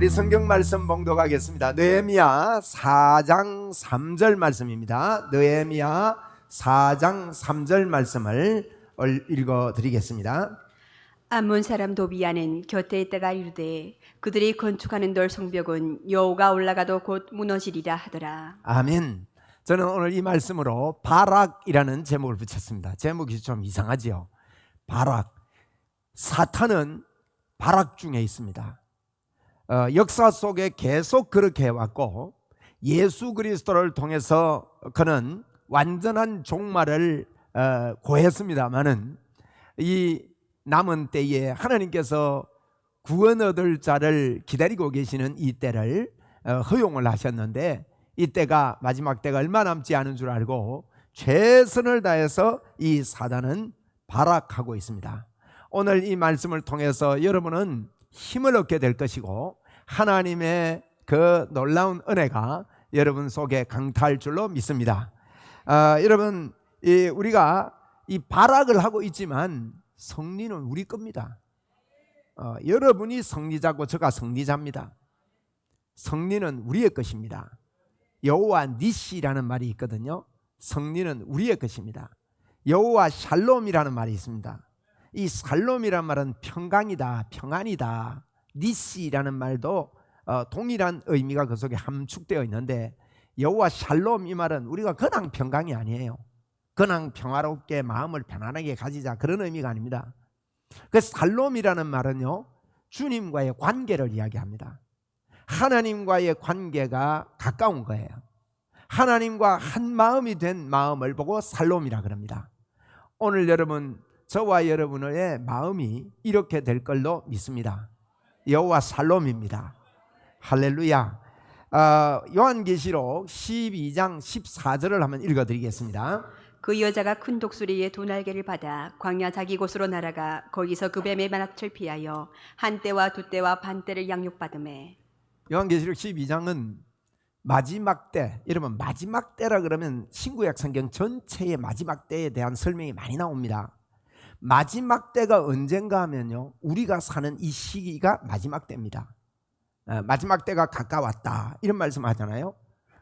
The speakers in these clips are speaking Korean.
우리 성경 말씀 봉독하겠습니다. 느헤미야 4장 3절 말씀입니다. 느헤미야 4장 3절 말씀을 읽어드리겠습니다. 암몬 사람 도비야는 곁에 있다가 이르되 그들이 건축하는 돌 성벽은 여호가 올라가도 곧 무너지리라 하더라. 아멘. 저는 오늘 이 말씀으로 바락이라는 제목을 붙였습니다. 제목이 좀 이상하지요. 바락. 사탄은 바락 중에 있습니다. 역사 속에 계속 그렇게 해왔고 예수 그리스도를 통해서 그는 완전한 종말을 고했습니다마는 이 남은 때에 하나님께서 구원 얻을 자를 기다리고 계시는 이 때를 허용을 하셨는데 이 때가 마지막 때가 얼마 남지 않은 줄 알고 최선을 다해서 이 사단은 발악하고 있습니다. 오늘 이 말씀을 통해서 여러분은 힘을 얻게 될 것이고 하나님의 그 놀라운 은혜가 여러분 속에 강타할 줄로 믿습니다. 여러분 우리가 이 발악을 하고 있지만 승리는 우리 겁니다. 여러분이 승리자고 저가 승리자입니다. 승리는 우리의 것입니다. 여호와 니시라는 말이 있거든요. 승리는 우리의 것입니다. 여호와 샬롬이라는 말이 있습니다. 이 샬롬이라는 말은 평강이다, 평안이다. 니시라는 말도 동일한 의미가 그 속에 함축되어 있는데 여호와 샬롬 이 말은 우리가 그냥 평강이 아니에요. 그냥 평화롭게 마음을 편안하게 가지자 그런 의미가 아닙니다. 그 샬롬이라는 말은요 주님과의 관계를 이야기합니다. 하나님과의 관계가 가까운 거예요. 하나님과 한 마음이 된 마음을 보고 샬롬이라 그럽니다. 오늘 여러분 저와 여러분의 마음이 이렇게 될 걸로 믿습니다. 여호와 샬롬입니다. 할렐루야. 요한계시록 12장 14절을 한번 읽어드리겠습니다. 그 여자가 큰 독수리의 두 날개를 받아 광야 자기 곳으로 날아가 거기서 그 뱀의 만악을 피하여 한 때와 두 때와 반 때를 양육받음에. 요한계시록 12장은 마지막 때, 여러분 마지막 때라 그러면 신구약 성경 전체의 마지막 때에 대한 설명이 많이 나옵니다. 마지막 때가 언젠가 하면요 우리가 사는 이 시기가 마지막 때입니다. 마지막 때가 가까웠다 이런 말씀 하잖아요.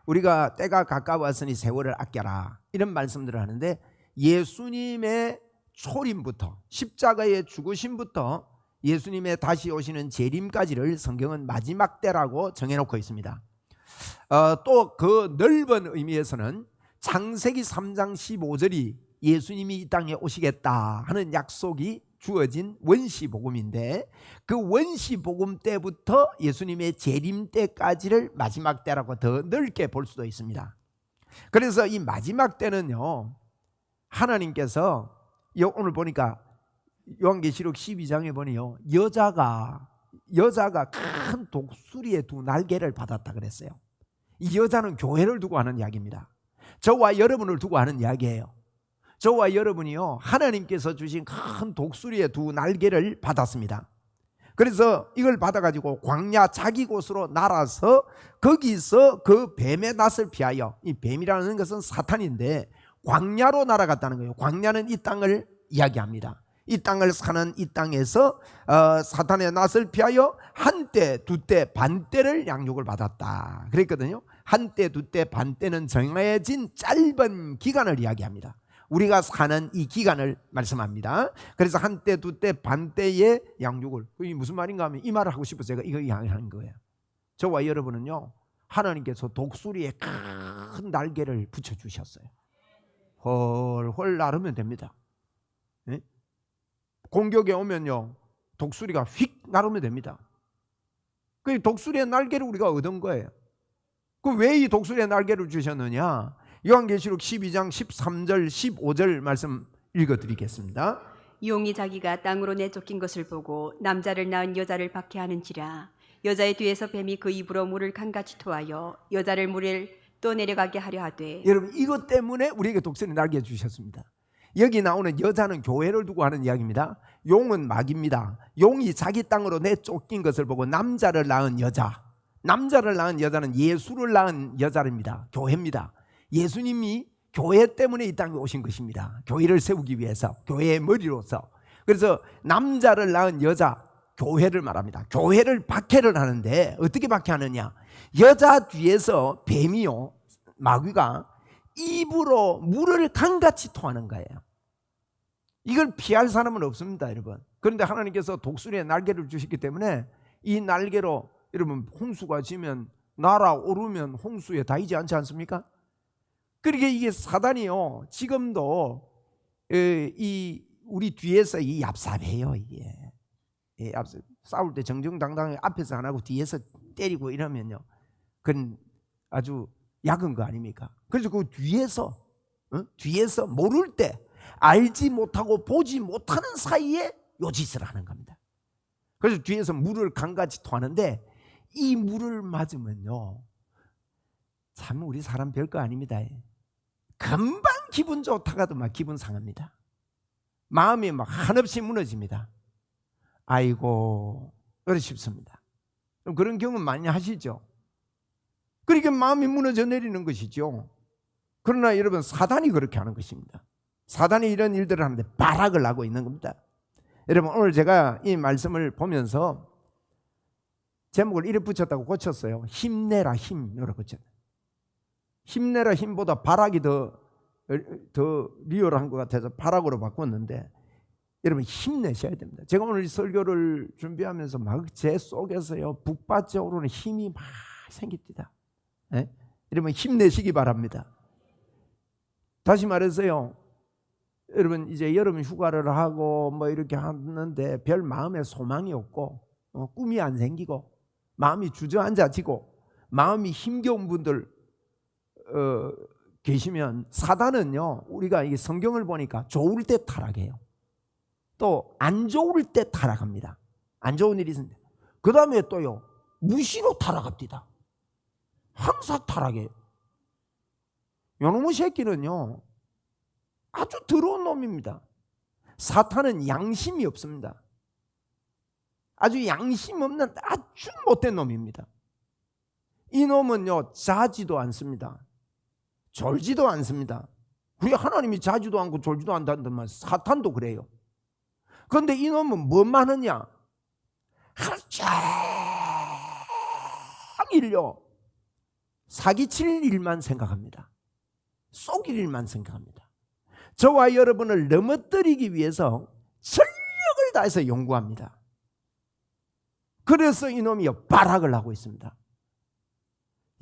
우리가 때가 가까웠으니 세월을 아껴라 이런 말씀들을 하는데 예수님의 초림부터 십자가의 죽으심부터 예수님의 다시 오시는 재림까지를 성경은 마지막 때라고 정해놓고 있습니다. 또 그 넓은 의미에서는 창세기 3장 15절이 예수님이 이 땅에 오시겠다 하는 약속이 주어진 원시복음인데 그 원시복음 때부터 예수님의 재림 때까지를 마지막 때라고 더 넓게 볼 수도 있습니다. 그래서 이 마지막 때는요 하나님께서 오늘 보니까 요한계시록 12장에 보니요 여자가 큰 독수리의 두 날개를 받았다 그랬어요. 이 여자는 교회를 두고 하는 이야기입니다. 저와 여러분을 두고 하는 이야기예요. 저와 여러분이요 하나님께서 주신 큰 독수리의 두 날개를 받았습니다. 그래서 이걸 받아가지고 광야 자기 곳으로 날아서 거기서 그 뱀의 낯을 피하여, 이 뱀이라는 것은 사탄인데 광야로 날아갔다는 거예요. 광야는 이 땅을 이야기합니다. 이 땅을 사는 이 땅에서 사탄의 낯을 피하여 한때 두때 반때를 양육을 받았다 그랬거든요. 한때 두때 반때는 정해진 짧은 기간을 이야기합니다. 우리가 사는 이 기간을 말씀합니다. 그래서 한때 두때 반때의 양육을, 이게 무슨 말인가 하면 이 말을 하고 싶어서 제가 이거 이야기하는 거예요. 저와 여러분은요 하나님께서 독수리의 큰 날개를 붙여주셨어요. 헐헐 나르면 됩니다. 네? 공격에 오면요 독수리가 휙 나르면 됩니다. 그 독수리의 날개를 우리가 얻은 거예요. 그 왜 이 독수리의 날개를 주셨느냐? 요한계시록 12장 13절 15절 말씀 읽어드리겠습니다. 용이 자기가 땅으로 내쫓긴 것을 보고 남자를 낳은 여자를 박해하는지라. 여자의 뒤에서 뱀이 그 입으로 물을 강같이 토하여 여자를 물을 떠내려가게 하려 하되. 여러분 이것 때문에 우리에게 독수리 날개 주셨습니다. 여기 나오는 여자는 교회를 두고 하는 이야기입니다. 용은 마귀입니다. 용이 자기 땅으로 내쫓긴 것을 보고 남자를 낳은 여자, 남자를 낳은 여자는 예수를 낳은 여자입니다. 교회입니다. 예수님이 교회 때문에 이 땅에 오신 것입니다. 교회를 세우기 위해서, 교회의 머리로서. 그래서 남자를 낳은 여자, 교회를 말합니다. 교회를 박해를 하는데 어떻게 박해하느냐? 여자 뒤에서 뱀이요, 마귀가 입으로 물을 강같이 토하는 거예요. 이걸 피할 사람은 없습니다, 여러분. 그런데 하나님께서 독수리에 날개를 주셨기 때문에 이 날개로 여러분 홍수가 지면 날아오르면 홍수에 닿이지 않지 않습니까? 그러니까 이게 사단이요, 지금도 이 우리 뒤에서 이 얍삽해요. 이게 싸울 때 정정당당하게 앞에서 안 하고 뒤에서 때리고 이러면요, 그건 아주 약한 거 아닙니까? 그래서 그 뒤에서 모를 때, 알지 못하고 보지 못하는 사이에 요 짓을 하는 겁니다. 그래서 뒤에서 물을 강같이 토하는데 이 물을 맞으면요, 참 우리 사람 별거 아닙니다. 금방 기분 좋다가도 막 기분 상합니다. 마음이 막 한없이 무너집니다. 아이고, 그러 싶습니다. 그런 경험 많이 하시죠? 그러니까 마음이 무너져 내리는 것이죠. 그러나 여러분, 사단이 그렇게 하는 것입니다. 사단이 이런 일들을 하는데 발악을 하고 있는 겁니다. 여러분, 오늘 제가 이 말씀을 보면서 제목을 이렇게 붙였다고 고쳤어요. 힘내라 힘. 이렇게 고쳤어요. 힘내라 힘보다 발악이 더 리얼한 것 같아서 발악으로 바꿨는데, 여러분 힘내셔야 됩니다. 제가 오늘 이 설교를 준비하면서 막 제 속에서요, 북받쳐 오르는 힘이 막 생깁니다. 네? 여러분 힘내시기 바랍니다. 다시 말해서요, 여러분 이제 여름 휴가를 하고 뭐 이렇게 하는데 별 마음에 소망이 없고 꿈이 안 생기고 마음이 주저앉아지고 마음이 힘겨운 분들 계시면, 사단은요, 우리가 이 성경을 보니까 좋을 때 타락해요. 또 안 좋을 때 타락합니다. 안 좋은 일이 있는데 그 다음에 또요, 무시로 타락합니다. 항상 타락해요. 요놈의 새끼는요, 아주 더러운 놈입니다. 사탄은 양심이 없습니다. 아주 양심 없는 아주 못된 놈입니다. 이 놈은요, 자지도 않습니다. 졸지도 않습니다. 우리 하나님이 자지도 않고 졸지도 않다는 말, 사탄도 그래요. 그런데 이 놈은 뭐만 하냐? 하루 종일요, 사기칠 일만 생각합니다. 속일 일만 생각합니다. 저와 여러분을 넘어뜨리기 위해서 전력을 다해서 연구합니다. 그래서 이놈이 발악을 하고 있습니다.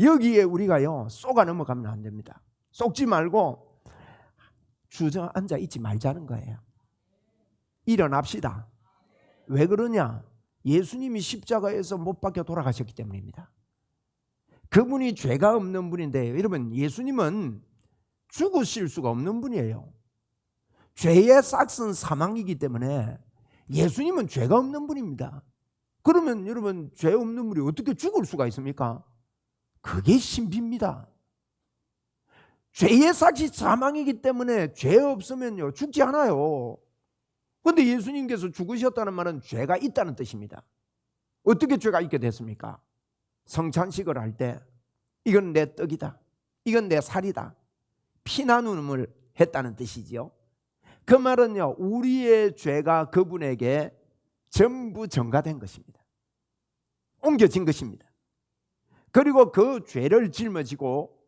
여기에 우리가요, 쏘가 넘어가면 안 됩니다. 쏘지 말고 주저앉아 있지 말자는 거예요. 일어납시다. 왜 그러냐? 예수님이 십자가에서 못 박혀 돌아가셨기 때문입니다. 그분이 죄가 없는 분인데, 여러분 예수님은 죽으실 수가 없는 분이에요. 죄의 싹은 사망이기 때문에 예수님은 죄가 없는 분입니다. 그러면 여러분, 죄 없는 분이 어떻게 죽을 수가 있습니까? 그게 신비입니다. 죄의 싹이 사망이기 때문에 죄 없으면요, 죽지 않아요. 그런데 예수님께서 죽으셨다는 말은 죄가 있다는 뜻입니다. 어떻게 죄가 있게 됐습니까? 성찬식을 할 때 이건 내 떡이다, 이건 내 살이다, 피나눔을 했다는 뜻이지요. 그 말은요, 우리의 죄가 그분에게 전부 전가된 것입니다. 옮겨진 것입니다. 그리고 그 죄를 짊어지고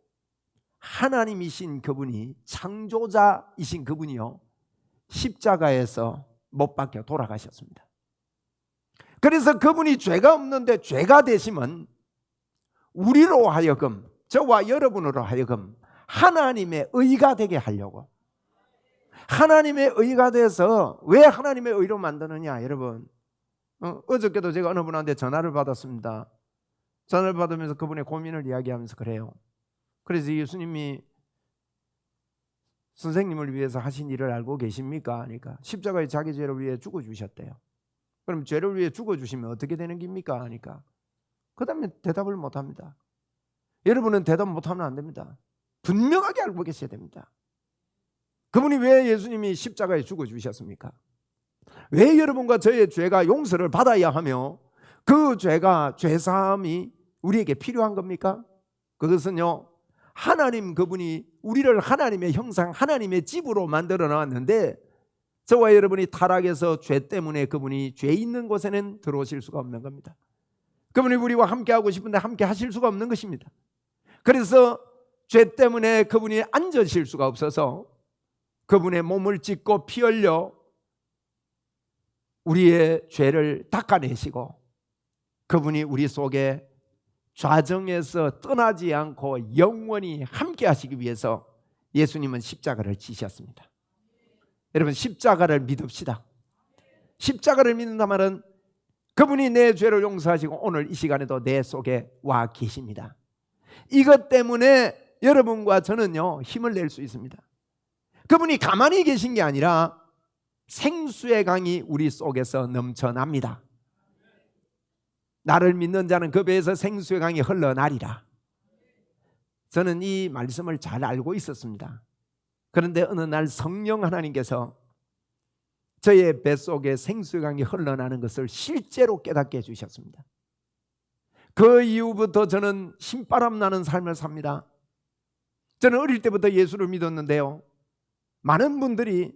하나님이신 그분이, 창조자이신 그분이요, 십자가에서 못 박혀 돌아가셨습니다. 그래서 그분이 죄가 없는데 죄가 되심은 우리로 하여금, 저와 여러분으로 하여금 하나님의 의가 되게 하려고, 하나님의 의가 돼서, 왜 하나님의 의로 만드느냐? 여러분, 어저께도 제가 어느 분한테 전화를 받았습니다. 전화를 받으면서 그분의 고민을 이야기하면서 그래요. 그래서 예수님이 선생님을 위해서 하신 일을 알고 계십니까? 하니까 십자가에 자기 죄를 위해 죽어주셨대요. 그럼 죄를 위해 죽어주시면 어떻게 되는 겁니까? 하니까 그 다음에 대답을 못합니다. 여러분은 대답 못하면 안 됩니다. 분명하게 알고 계셔야 됩니다. 그분이 왜 예수님이 십자가에 죽어주셨습니까? 왜 여러분과 저의 죄가 용서를 받아야 하며 그 죄가, 죄사함이 우리에게 필요한 겁니까? 그것은요, 하나님 그분이 우리를 하나님의 형상, 하나님의 집으로 만들어 놨는데 저와 여러분이 타락해서 죄 때문에 그분이 죄 있는 곳에는 들어오실 수가 없는 겁니다. 그분이 우리와 함께 하고 싶은데 함께 하실 수가 없는 것입니다. 그래서 죄 때문에 그분이 앉으실 수가 없어서 그분의 몸을 찢고 피 흘려 우리의 죄를 닦아내시고 그분이 우리 속에 좌정에서 떠나지 않고 영원히 함께 하시기 위해서 예수님은 십자가를 지셨습니다. 여러분, 십자가를 믿읍시다. 십자가를 믿는다 말은 그분이 내 죄를 용서하시고 오늘 이 시간에도 내 속에 와 계십니다. 이것 때문에 여러분과 저는요 힘을 낼 수 있습니다. 그분이 가만히 계신 게 아니라 생수의 강이 우리 속에서 넘쳐납니다. 나를 믿는 자는 그 배에서 생수의 강이 흘러나리라. 저는 이 말씀을 잘 알고 있었습니다. 그런데 어느 날 성령 하나님께서 저의 뱃속에 생수의 강이 흘러나는 것을 실제로 깨닫게 해주셨습니다. 그 이후부터 저는 신바람 나는 삶을 삽니다. 저는 어릴 때부터 예수를 믿었는데요, 많은 분들이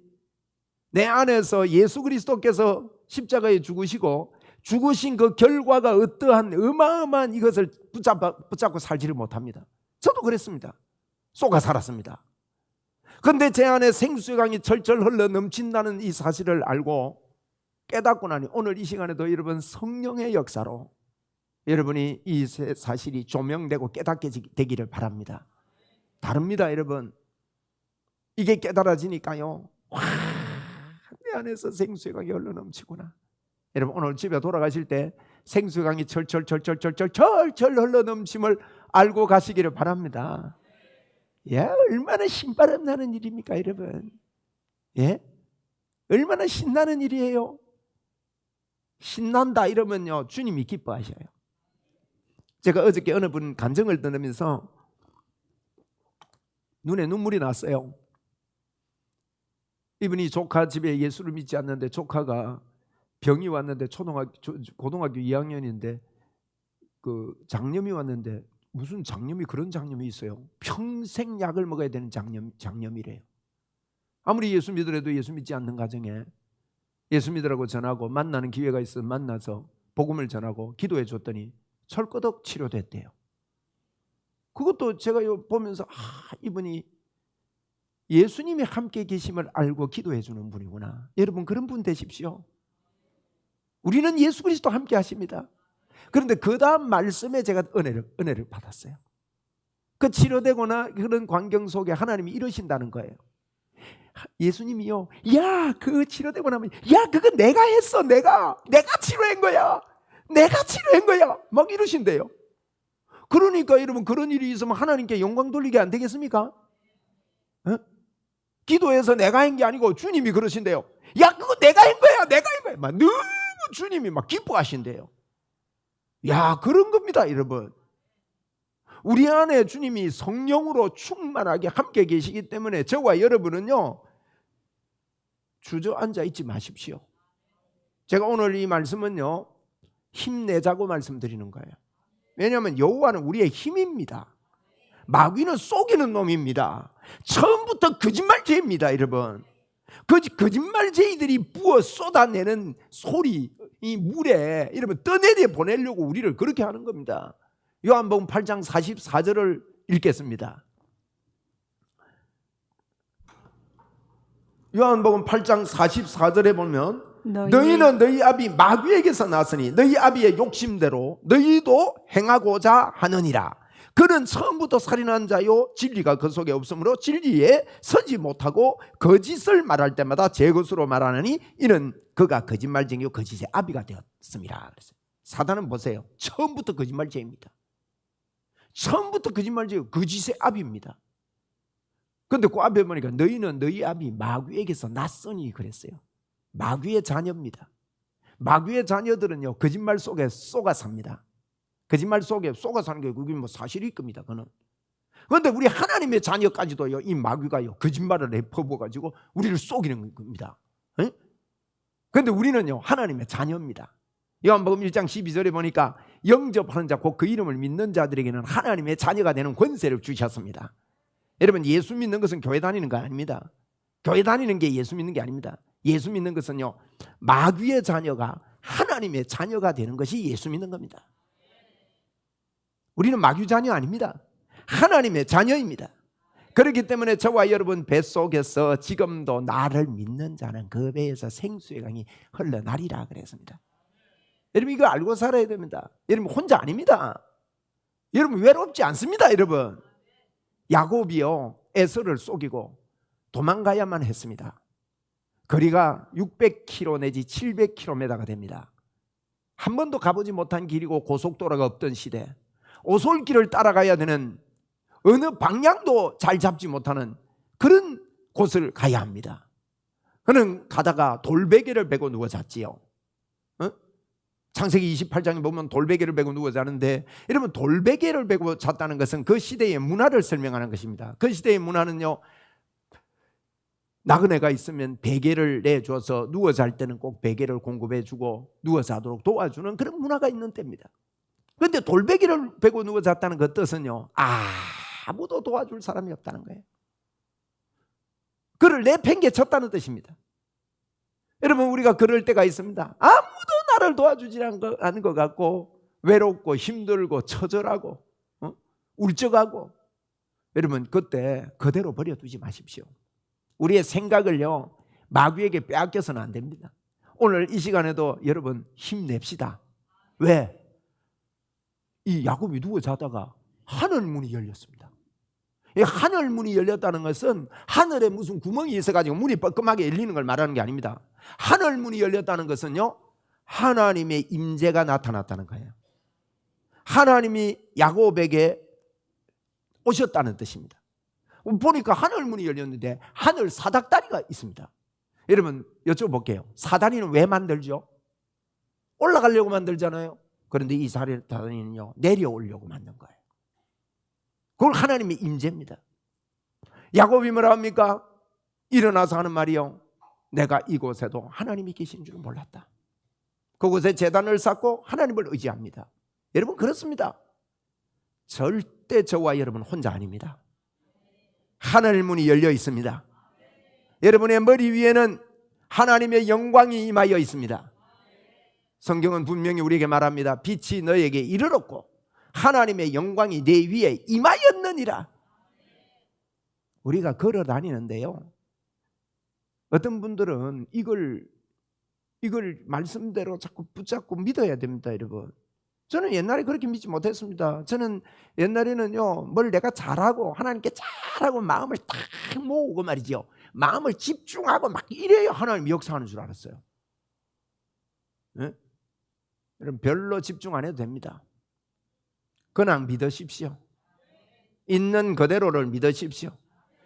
내 안에서 예수 그리스도께서 십자가에 죽으시고 죽으신 그 결과가 어떠한 어마어마한 이것을 붙잡고 살지를 못합니다. 저도 그랬습니다. 쏘가 살았습니다. 그런데 제 안에 생수의 강이 철철 흘러 넘친다는 이 사실을 알고 깨닫고 나니 오늘 이 시간에도 여러분 성령의 역사로 여러분이 이 사실이 조명되고 깨닫게 되기를 바랍니다. 다릅니다. 여러분, 이게 깨달아지니까요, 와, 내 안에서 생수의 강이 흘러 넘치구나. 여러분, 오늘 집에 돌아가실 때 생수의 강이 철철 흘러 넘침을 알고 가시기를 바랍니다. 예, 얼마나 신바람 나는 일입니까, 여러분? 예? 얼마나 신나는 일이에요? 신난다 이러면요, 주님이 기뻐하셔요. 제가 어저께 어느 분 간증을 들으면서 눈에 눈물이 났어요. 이분이 조카 집에 예수를 믿지 않는데 조카가 병이 왔는데 고등학교 2학년인데 그 장염이 왔는데, 무슨 장염이 그런 장염이 있어요? 평생 약을 먹어야 되는 장염이래요. 아무리 예수 믿으래도 예수 믿지 않는 가정에 예수 믿으라고 전하고 만나는 기회가 있으면 만나서 복음을 전하고 기도해 줬더니 철거덕 치료됐대요. 그것도 제가 보면서 이분이 예수님이 함께 계심을 알고 기도해 주는 분이구나. 여러분, 그런 분 되십시오. 우리는 예수 그리스도 함께 하십니다. 그런데 그 다음 말씀에 제가 은혜를 받았어요. 그 치료되거나 그런 광경 속에 하나님이 이러신다는 거예요. 예수님이요, 야, 그 치료되고 나면, 야, 그거 내가 했어. 내가 치료한 거야. 내가 치료한 거야. 막 이러신대요. 그러니까 여러분, 그런 일이 있으면 하나님께 영광 돌리게 안 되겠습니까? 어? 기도해서 내가 한 게 아니고 주님이 그러신대요. 야, 그거 내가 한 거야. 내가 한 거야. 막 너무 주님이 막 기뻐하신대요. 야, 그런 겁니다, 여러분. 우리 안에 주님이 성령으로 충만하게 함께 계시기 때문에 저와 여러분은요, 주저앉아 있지 마십시오. 제가 오늘 이 말씀은요, 힘내자고 말씀드리는 거예요. 왜냐하면 여호와는 우리의 힘입니다. 마귀는 속이는 놈입니다. 처음부터 거짓말쟁이입니다, 여러분. 거짓말쟁이들이 부어 쏟아내는 소리, 이 물에 여러분 떠내려 보내려고 우리를 그렇게 하는 겁니다. 요한복음 8장 44절을 읽겠습니다. 요한복음 8장 44절에 보면 너희는 너희 아비 마귀에게서 났으니 너희 아비의 욕심대로 너희도 행하고자 하느니라. 그는 처음부터 살인한 자요, 진리가 그 속에 없으므로 진리에 서지 못하고 거짓을 말할 때마다 제 것으로 말하느니 이는 그가 거짓말쟁이요 거짓의 아비가 되었습니다. 사단은 보세요, 처음부터 거짓말쟁이입니다. 처음부터 거짓말쟁이, 거짓의 아비입니다. 그런데 그 앞에 보니까 너희는 너희 아비 마귀에게서 났으니 그랬어요. 마귀의 자녀입니다. 마귀의 자녀들은요, 거짓말 속에 쏘가 삽니다. 거짓말 속에 쏘가 사는 게 그게 뭐 사실일 겁니다. 그런데 우리 하나님의 자녀까지도요, 이 마귀가요 거짓말을 내퍼부어가지고 우리를 속이는 겁니다. 그런데 우리는요 하나님의 자녀입니다. 요한복음 1장 12절에 보니까 영접하는 자 곧 그 이름을 믿는 자들에게는 하나님의 자녀가 되는 권세를 주셨습니다. 여러분, 예수 믿는 것은 교회 다니는 거 아닙니다. 교회 다니는 게 예수 믿는 게 아닙니다. 예수 믿는 것은요, 마귀의 자녀가 하나님의 자녀가 되는 것이 예수 믿는 겁니다. 우리는 마귀 자녀 아닙니다. 하나님의 자녀입니다. 그렇기 때문에 저와 여러분 뱃속에서 지금도 나를 믿는 자는 그 배에서 생수의 강이 흘러나리라 그랬습니다. 여러분 이거 알고 살아야 됩니다. 여러분 혼자 아닙니다. 여러분 외롭지 않습니다. 여러분 야곱이요 에서를 속이고 도망가야만 했습니다. 거리가 600km 내지 700km가 됩니다. 한 번도 가보지 못한 길이고 고속도로가 없던 시대, 오솔길을 따라가야 되는, 어느 방향도 잘 잡지 못하는 그런 곳을 가야 합니다. 그는 가다가 돌베개를 베고 누워 잤지요. 창세기 28장에 보면 돌베개를 베고 누워 자는데, 여러분 돌베개를 베고 잤다는 것은 그 시대의 문화를 설명하는 것입니다. 그 시대의 문화는요, 나그네가 있으면 베개를 내줘서 누워 잘 때는 꼭 베개를 공급해 주고 누워 자도록 도와주는 그런 문화가 있는 때입니다. 그런데 돌베개를 베고 누워 잤다는 그 뜻은요, 아무도 도와줄 사람이 없다는 거예요. 그를 내팽개쳤다는 뜻입니다. 여러분 우리가 그럴 때가 있습니다. 아무도 나를 도와주지 않는 것 같고 외롭고 힘들고 처절하고 울적하고, 여러분 그때 그대로 버려두지 마십시오. 우리의 생각을요 마귀에게 빼앗겨서는 안 됩니다. 오늘 이 시간에도 여러분 힘냅시다. 왜? 이 야곱이 누워 자다가 하늘 문이 열렸습니다. 이 하늘 문이 열렸다는 것은 하늘에 무슨 구멍이 있어가지고 문이 뻐끔하게 열리는 걸 말하는 게 아닙니다. 하늘 문이 열렸다는 것은요 하나님의 임재가 나타났다는 거예요. 하나님이 야곱에게 오셨다는 뜻입니다. 보니까 하늘 문이 열렸는데 하늘 사닥다리가 있습니다. 여러분 여쭤볼게요. 사다리는 왜 만들죠? 올라가려고 만들잖아요. 그런데 이 사다리는요 내려오려고 만든 거예요. 그걸 하나님의 임재입니다. 야곱이 뭐라 합니까? 일어나서 하는 말이요, 내가 이곳에도 하나님이 계신 줄 몰랐다. 그곳에 제단을 쌓고 하나님을 의지합니다. 여러분 그렇습니다. 절대 저와 여러분 혼자 아닙니다. 하늘 문이 열려 있습니다. 여러분의 머리 위에는 하나님의 영광이 임하여 있습니다. 성경은 분명히 우리에게 말합니다. 빛이 너에게 이르렀고 하나님의 영광이 내 위에 임하였느니라. 우리가 걸어 다니는데요, 어떤 분들은 이걸 말씀대로 자꾸 붙잡고 믿어야 됩니다. 여러분 저는 옛날에 그렇게 믿지 못했습니다. 저는 옛날에는요 뭘 내가 잘하고 하나님께 잘하고 마음을 딱 모으고 말이죠, 마음을 집중하고 막 이래야 하나님 역사하는 줄 알았어요. 네? 여러분 별로 집중 안 해도 됩니다. 그냥 믿으십시오. 있는 그대로를 믿으십시오.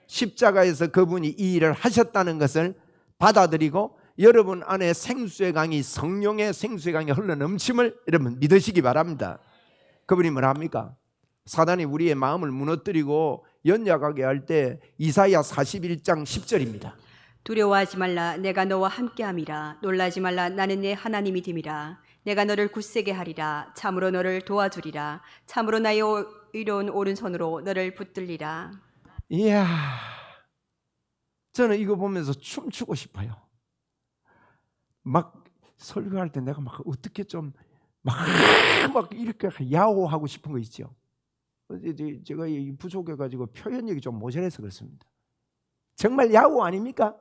십자가에서 그분이 이 일을 하셨다는 것을 받아들이고 여러분 안에 생수의 강이, 성령의 생수의 강이 흘러넘침을 여러분 믿으시기 바랍니다. 그분이 뭐라 합니까? 사단이 우리의 마음을 무너뜨리고 연약하게 할 때 이사야 41장 10절입니다. 두려워하지 말라. 내가 너와 함께함이라. 놀라지 말라. 나는 내 하나님이 됨이라. 내가 너를 굳세게 하리라. 참으로 너를 도와주리라. 참으로 나의 의로운 오른손으로 너를 붙들리라. 이야, 저는 이거 보면서 춤추고 싶어요. 막 설교할 때 내가 막 어떻게 좀 막 이렇게 야호하고 싶은 거 있죠. 제가 부족해가지고 표현력이 좀 모자라서 그렇습니다. 정말 야호 아닙니까?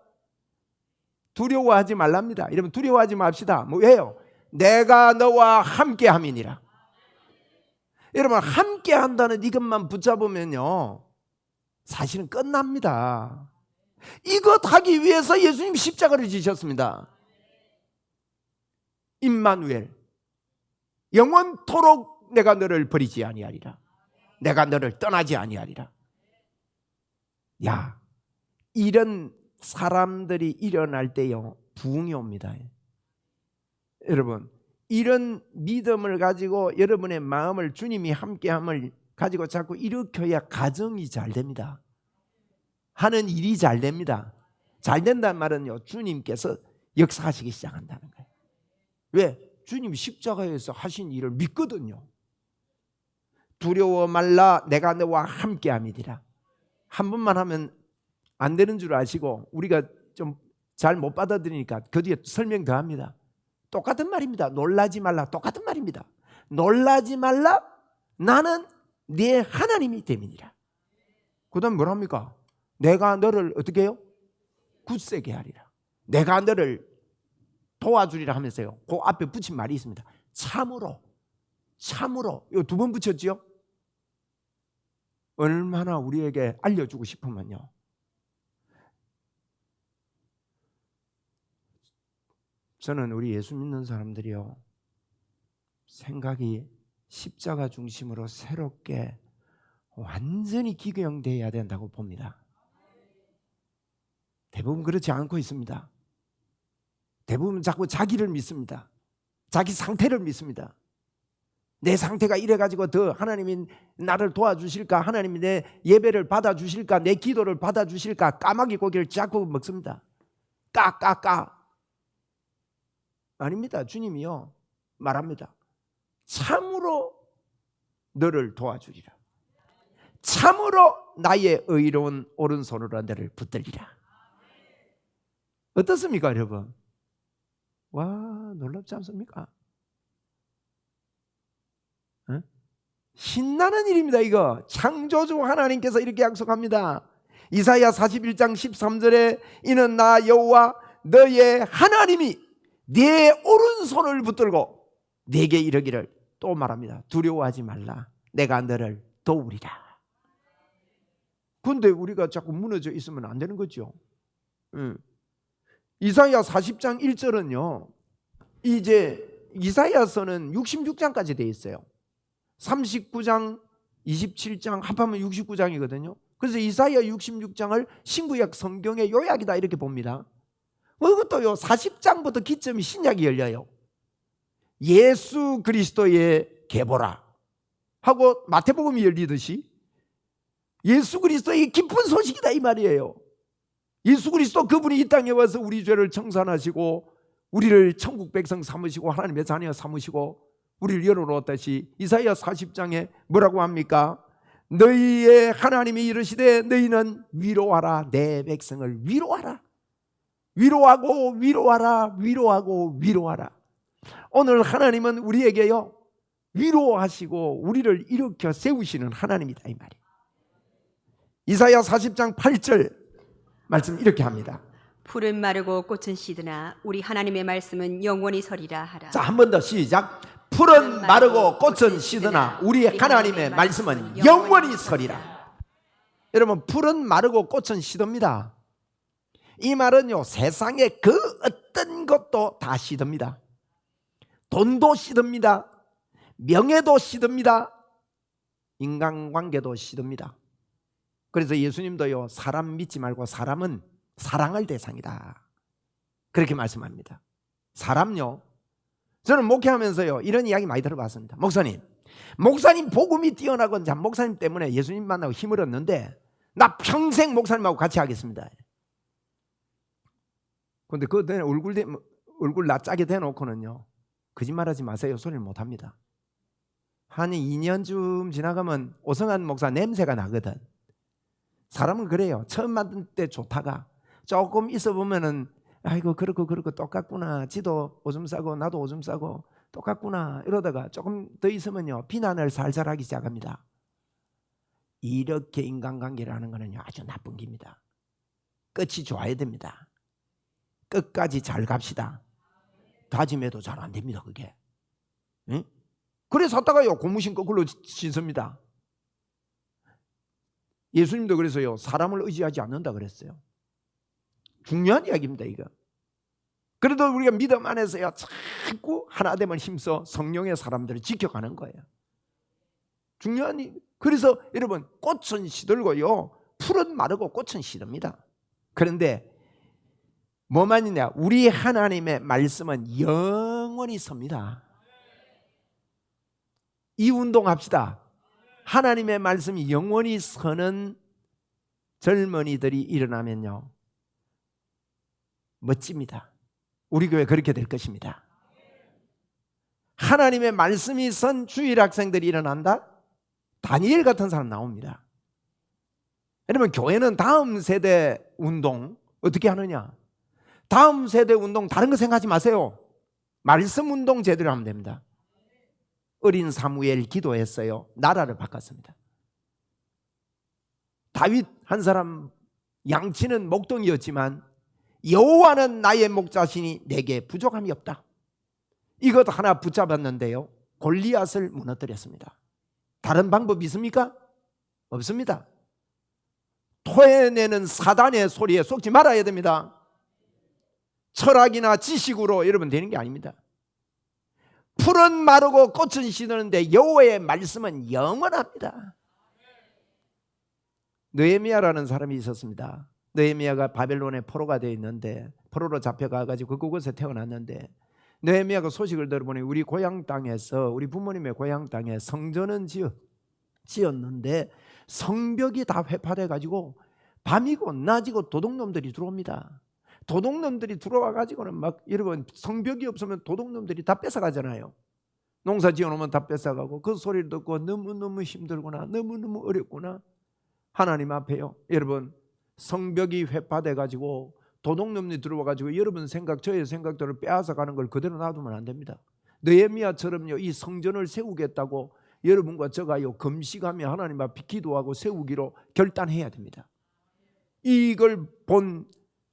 두려워하지 말랍니다. 여러분 두려워하지 맙시다. 뭐 왜요? 내가 너와 함께함이니라. 여러분 함께한다는 이것만 붙잡으면요 사실은 끝납니다. 이것 하기 위해서 예수님 십자가를 지셨습니다. 임마누엘, 영원토록 내가 너를 버리지 아니하리라. 내가 너를 떠나지 아니하리라. 야, 이런 사람들이 일어날 때요 부흥이 옵니다. 여러분 이런 믿음을 가지고 여러분의 마음을 주님이 함께함을 가지고 자꾸 일으켜야 가정이 잘 됩니다. 하는 일이 잘 됩니다. 잘 된다는 말은요 주님께서 역사하시기 시작한다는 거예요. 왜? 주님이 십자가에서 하신 일을 믿거든요. 두려워 말라. 내가 너와 함께함이니라. 한 번만 하면 안 되는 줄 아시고 우리가 좀 잘 못 받아들이니까 그 뒤에 설명 더 합니다. 똑같은 말입니다. 놀라지 말라. 똑같은 말입니다. 놀라지 말라. 나는 네 하나님이 됨이니라. 그 다음 뭘 합니까? 내가 너를 어떻게 해요? 굳세게 하리라. 내가 너를 도와주리라 하면서요, 그 앞에 붙인 말이 있습니다. 참으로. 참으로. 이거 2번 붙였지요? 얼마나 우리에게 알려주고 싶으면요, 저는 우리 예수 믿는 사람들이요, 생각이 십자가 중심으로 새롭게 완전히 기경되어야 된다고 봅니다. 대부분 그렇지 않고 있습니다. 대부분 자꾸 자기를 믿습니다. 자기 상태를 믿습니다. 내 상태가 이래가지고 더 하나님이 나를 도와주실까, 하나님이 내 예배를 받아주실까, 내 기도를 받아주실까, 까마귀 고기를 자꾸 먹습니다. 까까까. 아닙니다. 주님이요 말합니다. 참으로 너를 도와주리라. 참으로 나의 의로운 오른손으로 너를 붙들리라. 어떻습니까 여러분? 와, 놀랍지 않습니까? 어? 신나는 일입니다. 이거 창조주 하나님께서 이렇게 약속합니다. 이사야 41장 13절에 이는 나 여호와 너의 하나님이 네 오른손을 붙들고 네게 이르기를, 또 말합니다. 두려워하지 말라. 내가 너를 도우리라. 그런데 우리가 자꾸 무너져 있으면 안 되는 거죠. 이사야 40장 1절은요, 이제 이사야서는 66장까지 되어 있어요. 39장, 27장 합하면 69장이거든요. 그래서 이사야 66장을 신구약 성경의 요약이다 이렇게 봅니다. 그것도요 40장부터 기점이 신약이 열려요. 예수 그리스도의 계보라 하고 마태복음이 열리듯이 예수 그리스도의 기쁜 소식이다 이 말이에요. 예수 그리스도 그분이 이 땅에 와서 우리 죄를 청산하시고 우리를 천국 백성 삼으시고 하나님의 자녀 삼으시고 우리를 열어놓았다시 이사야 40장에 뭐라고 합니까? 너희의 하나님이 이르시되 너희는 위로하라. 내 백성을 위로하라. 위로하고 위로하라. 위로하고 위로하라. 오늘 하나님은 우리에게요 위로하시고 우리를 일으켜 세우시는 하나님이다 이 말이에요. 이사야 40장 8절 말씀 이렇게 합니다. 풀은 마르고 꽃은 시드나 우리 하나님의 말씀은 영원히 서리라 하라. 자, 한 번 더 시작. 풀은 마르고 꽃은 시드나 우리 하나님의 말씀은 영원히 서리라. 여러분, 풀은 마르고 꽃은 시듭니다. 이 말은요 세상의 그 어떤 것도 다 시듭니다. 돈도 시듭니다. 명예도 시듭니다. 인간관계도 시듭니다. 그래서 예수님도요 사람 믿지 말고 사람은 사랑할 대상이다 그렇게 말씀합니다. 사람요, 저는 목회하면서요 이런 이야기 많이 들어봤습니다. 목사님 복음이 뛰어나건 참 목사님 때문에 예수님 만나고 힘을 얻는데 나 평생 목사님하고 같이 하겠습니다. 그런데 그 얼굴 낯짜게 대놓고는요 거짓말하지 마세요 소리를 못합니다. 한 2년쯤 지나가면 오성환 목사 냄새가 나거든. 사람은 그래요. 처음 만들 때 좋다가 조금 있어 보면은 아이고 그렇고 똑같구나. 지도 오줌 싸고 나도 오줌 싸고 똑같구나. 이러다가 조금 더 있으면요 비난을 살살 하기 시작합니다. 이렇게 인간관계라는 거는요 아주 나쁜 겁니다. 끝이 좋아야 됩니다. 끝까지 잘 갑시다. 다짐해도 잘 안 됩니다 그게. 응? 그래서 하다가요 고무신 거꾸로 신습니다. 예수님도 그래서요 사람을 의지하지 않는다 그랬어요. 중요한 이야기입니다 이거. 그래도 우리가 믿음 안에서요 자꾸 하나됨을 힘써 성령의 사람들을 지켜가는 거예요. 중요한 일. 그래서 여러분 꽃은 시들고요 풀은 마르고 꽃은 시듭니다. 그런데 뭐만 있냐, 우리 하나님의 말씀은 영원히 섭니다. 이 운동합시다. 하나님의 말씀이 영원히 서는 젊은이들이 일어나면요 멋집니다. 우리 교회 그렇게 될 것입니다. 하나님의 말씀이 선 주일 학생들이 일어난다? 다니엘 같은 사람 나옵니다. 여러분 교회는 다음 세대 운동 어떻게 하느냐, 다음 세대 운동 다른 거 생각하지 마세요. 말씀 운동 제대로 하면 됩니다. 어린 사무엘 기도했어요. 나라를 바꿨습니다. 다윗 한 사람 양치는 목동이었지만 여호와는 나의 목자시니 내게 부족함이 없다. 이것 하나 붙잡았는데요, 골리앗을 무너뜨렸습니다. 다른 방법 있습니까? 없습니다. 토해내는 사단의 소리에 속지 말아야 됩니다. 철학이나 지식으로 여러분 되는 게 아닙니다. 풀은 마르고 꽃은 시드는데 여호와의 말씀은 영원합니다. 느헤미야라는 사람이 있었습니다. 느헤미야가 바벨론의 포로가 되어 있는데, 포로로 잡혀가가지고 그곳에 태어났는데, 느헤미야가 소식을 들어보니 우리 고향 땅에서, 우리 부모님의 고향 땅에 성전은 지었는데 성벽이 다 회파돼가지고 밤이고 낮이고 도둑놈들이 들어옵니다. 도둑놈들이 들어와가지고는 막, 여러분, 성벽이 없으면 도둑놈들이 다 뺏어가잖아요. 농사 지어놓으면 다 뺏어가고, 그 소리를 듣고 너무너무 힘들구나, 너무너무 어렵구나. 하나님 앞에요, 여러분, 성벽이 회파돼가지고 도둑놈들이 들어와가지고 여러분 생각, 저의 생각들을 빼앗아 가는 걸 그대로 놔두면 안 됩니다. 느헤미야처럼요, 이 성전을 세우겠다고 여러분과 저가요 금식하며 하나님 앞에 기도하고 세우기로 결단해야 됩니다. 이걸 본